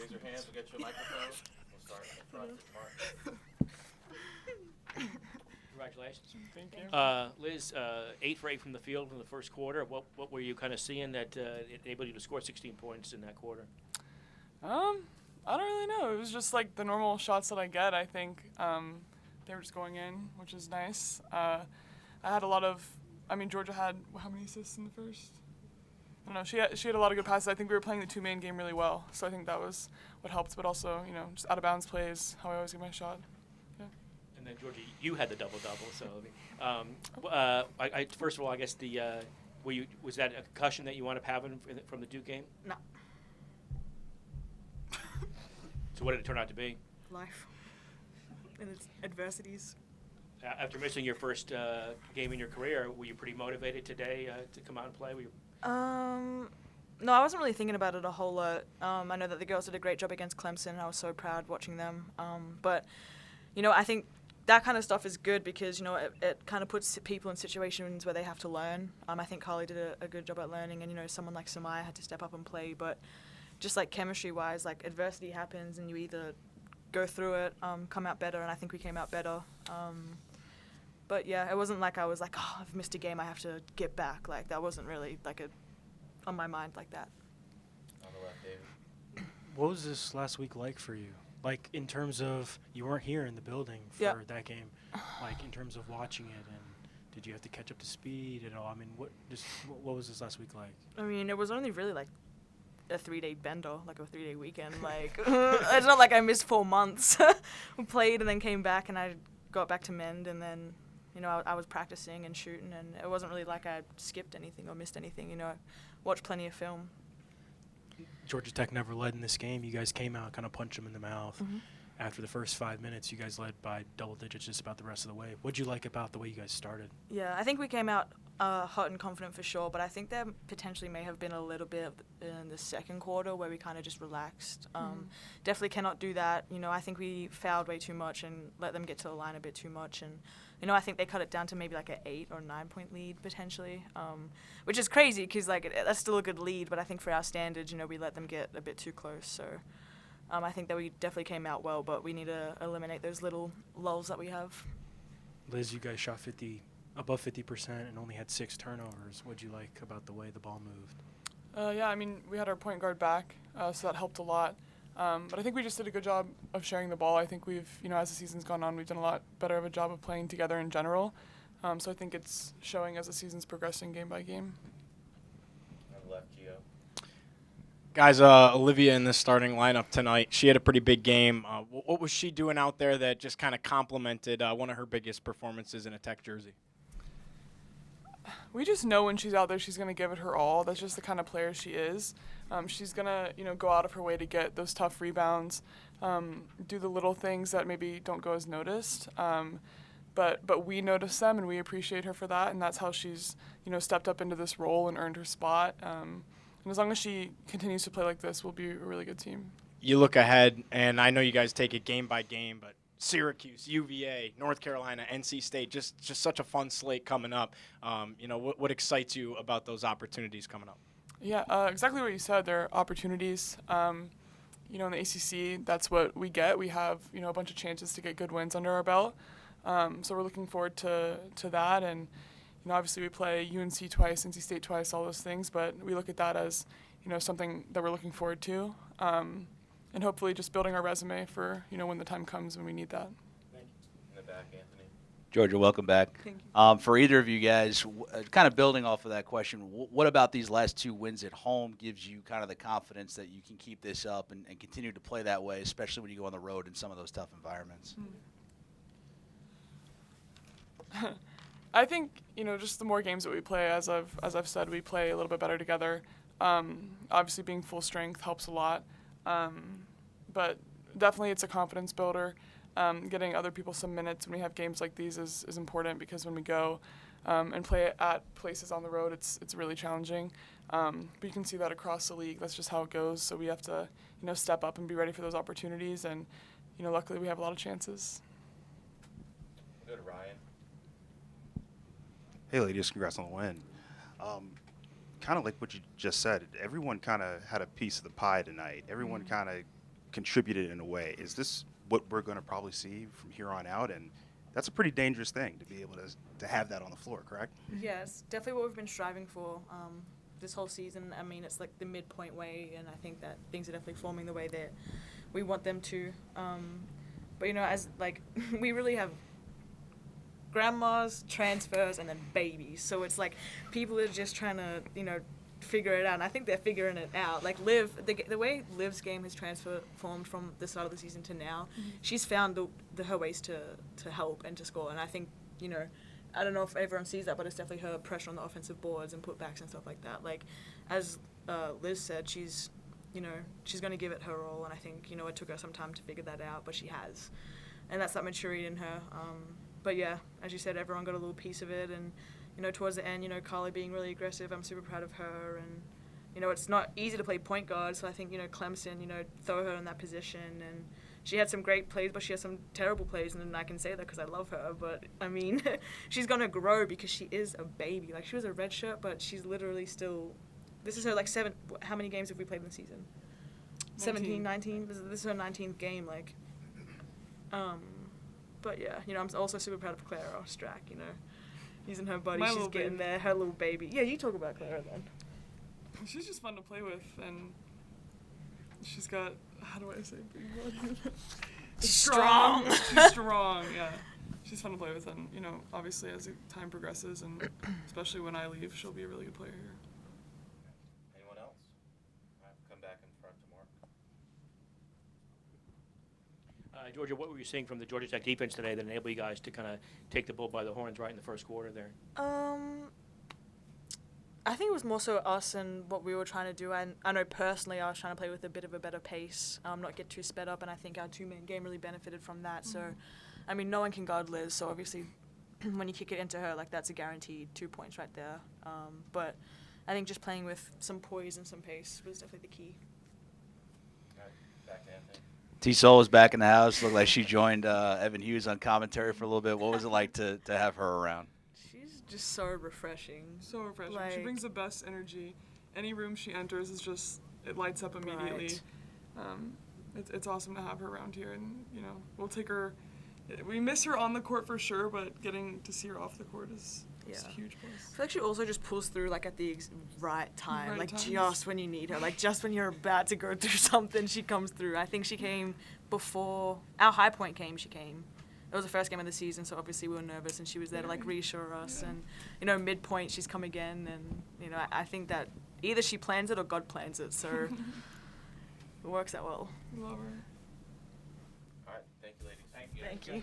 Raise your hands. We'll get you a microphone. We'll start in the front with Mark. Congratulations. Thank you. Liz, 8 for 8 from the field in the first quarter. What were you kind of seeing that enabled you to score 16 points in that quarter? I don't really know. It was just like the normal shots that I get. I think they were just going in, which is nice. I had a lot of. I mean, Georgia had how many assists in the first? I don't know. She had a lot of good passes. I think we were playing the two-man game really well, so I think that was what helped. But also, just out of bounds plays, how I always get my shot. Yeah. And then Georgia, you had the double-double. So, first of all, I guess was that a concussion that you wound up having from the Duke game? No. So what did it turn out to be? Life and its adversities. After missing your first game in your career, were you pretty motivated today to come out and play? No, I wasn't really thinking about it a whole lot. I know that the girls did a great job against Clemson, and I was so proud watching them. But I think that kind of stuff is good because, it kind of puts people in situations where they have to learn. I think Carly did a good job at learning, and, someone like Samaya had to step up and play. But just like chemistry-wise, like adversity happens, and you either go through it, come out better, and I think we came out better. But yeah, it wasn't like I was like, oh, I've missed a game, I have to get back. Like that wasn't really like on my mind like that. On the left, David. What was this last week like for you? Like in terms of you weren't here in the building for that game, like in terms of watching it, and did you have to catch up to speed at all? I mean, what was this last week like? I mean, it was only really like a 3-day bender, like a 3-day weekend. Like it's not like I missed 4 months. We played and then came back, and I got back to Mend, and then I was practicing and shooting, and it wasn't really like I skipped anything or missed anything. I watched plenty of film. Georgia Tech never led in this game. You guys came out, kind of punched them in the mouth. Mm-hmm. After the first 5 minutes, you guys led by double digits just about the rest of the way. What'd you like about the way you guys started? Yeah, I think we came out hot and confident for sure, but I think there potentially may have been a little bit in the second quarter where we kind of just relaxed. Definitely cannot do that. I think we fouled way too much and let them get to the line a bit too much, and I think they cut it down to maybe like an 8 or 9 point lead potentially, which is crazy because like that's still a good lead, but I think for our standards, we let them get a bit too close. So I think that we definitely came out well, but we need to eliminate those little lulls that we have. Liz, you guys shot above 50% and only had 6 turnovers. What'd you like about the way the ball moved? Yeah, I mean, we had our point guard back, so that helped a lot. But I think we just did a good job of sharing the ball. I think we've, as the season's gone on, we've done a lot better of a job of playing together in general. So I think it's showing as the season's progressing game by game. On the left, Gio. Guys, Olivia in the starting lineup tonight, she had a pretty big game. What was she doing out there that just kind of complemented one of her biggest performances in a Tech jersey? We just know when she's out there, she's going to give it her all. That's just the kind of player she is. She's going to, go out of her way to get those tough rebounds, do the little things that maybe don't go as noticed. But we notice them, and we appreciate her for that, and that's how she's, stepped up into this role and earned her spot. And as long as she continues to play like this, we'll be a really good team. You look ahead, and I know you guys take it game by game, but Syracuse, UVA, North Carolina, NC State, just such a fun slate coming up. What excites you about those opportunities coming up? Yeah, exactly what you said. There are opportunities. In the ACC, that's what we get. We have, a bunch of chances to get good wins under our belt. So we're looking forward to that. And, obviously we play UNC twice, NC State twice, all those things. But we look at that as, something that we're looking forward to. And hopefully just building our resume for, when the time comes when we need that. Thank you. In the back, Anthony. Georgia, welcome back. Thank you. For either of you guys, kind of building off of that question, what about these last 2 wins at home gives you kind of the confidence that you can keep this up and continue to play that way, especially when you go on the road in some of those tough environments? I think, just the more games that we play, as I've said, we play a little bit better together. Obviously being full strength helps a lot. But definitely it's a confidence builder. Getting other people some minutes when we have games like these is important because when we go and play at places on the road, it's really challenging. But you can see that across the league. That's just how it goes. So we have to, step up and be ready for those opportunities. And, luckily we have a lot of chances. Go to Ryan. Hey, ladies, congrats on the win. Kind of like what you just said, everyone kind of had a piece of the pie tonight. Everyone kind of contributed in a way. Is this what we're going to probably see from here on out? And that's a pretty dangerous thing to be able to have that on the floor, correct? Yes, definitely what we've been striving for this whole season. I mean, it's like the midpoint way, and I think that things are definitely forming the way that we want them to. But, you know, as, like, we really have grandmas, transfers, and then babies. So it's like people are just trying to, you know, figure it out. And I think they're figuring it out. Like Liv, the way Liv's game has transformed from the start of the season to now, she's found her ways to help and to score. And I think, you know, I don't know if everyone sees that, but it's definitely her pressure on the offensive boards and putbacks and stuff like that. Like, as Liz said, she's going to give it her all. And I think, you know, it took her some time to figure that out, but she has. And that's that maturity in her. But yeah, as you said, everyone got a little piece of it. And, you know, towards the end, you know, Carly being really aggressive, I'm super proud of her. And, you know, it's not easy to play point guard. So I think, you know, Clemson, you know, throw her in that position. And she had some great plays, but she has some terrible plays. And I can say that because I love her. But, I mean, she's going to grow because she is a baby. Like, she was a red shirt, but she's literally still, this is her, like, how many games have we played in the season? 17, 19? This is her 19th game, like. But yeah, you know, I'm also super proud of Clara Strack, you know, using her body, My she's little getting baby. there, her little baby. Yeah, you talk about Clara then. She's just fun to play with, and she's got, how do I say, Strong. She's strong, yeah. She's fun to play with, and, you know, obviously as time progresses, and especially when I leave, she'll be a really good player here. Anyone else? All right, come back in front to Mark. Georgia, what were you seeing from the Georgia Tech defense today that enabled you guys to kind of take the bull by the horns right in the first quarter there? I think it was more so us and what we were trying to do. And I know personally I was trying to play with a bit of a better pace, not get too sped up, and I think our two-man game really benefited from that. So, I mean, no one can guard Liz, so obviously when you kick it into her, like, that's a guaranteed 2 points right there. But I think just playing with some poise and some pace was definitely the key. All right, back to Anthony. T-Sol was back in the house. Looked like she joined Evan Hughes on commentary for a little bit. What was it like to have her around? She's just so refreshing. So refreshing. She Like- brings the best energy. Any room she enters is just, it lights up immediately. Right. It's awesome to have her around here, and, you know, we'll take her. We miss her on the court for sure, but getting to see her off the court is a Yeah. huge I plus. feel like she also just pulls through, like, at the right time. Right Like, times. just when you need her. Like, just when you're about to go through something, she comes through. I think she came before our high point came, she came. It was the first game of the season, so obviously we were nervous, and she was there to, like, reassure us. Yeah. And, you know, midpoint, she's come again. And, you know, I think that either she plans it or God plans it. So it works out well. Love her. All right, thank you, ladies. Thank you. Thank you.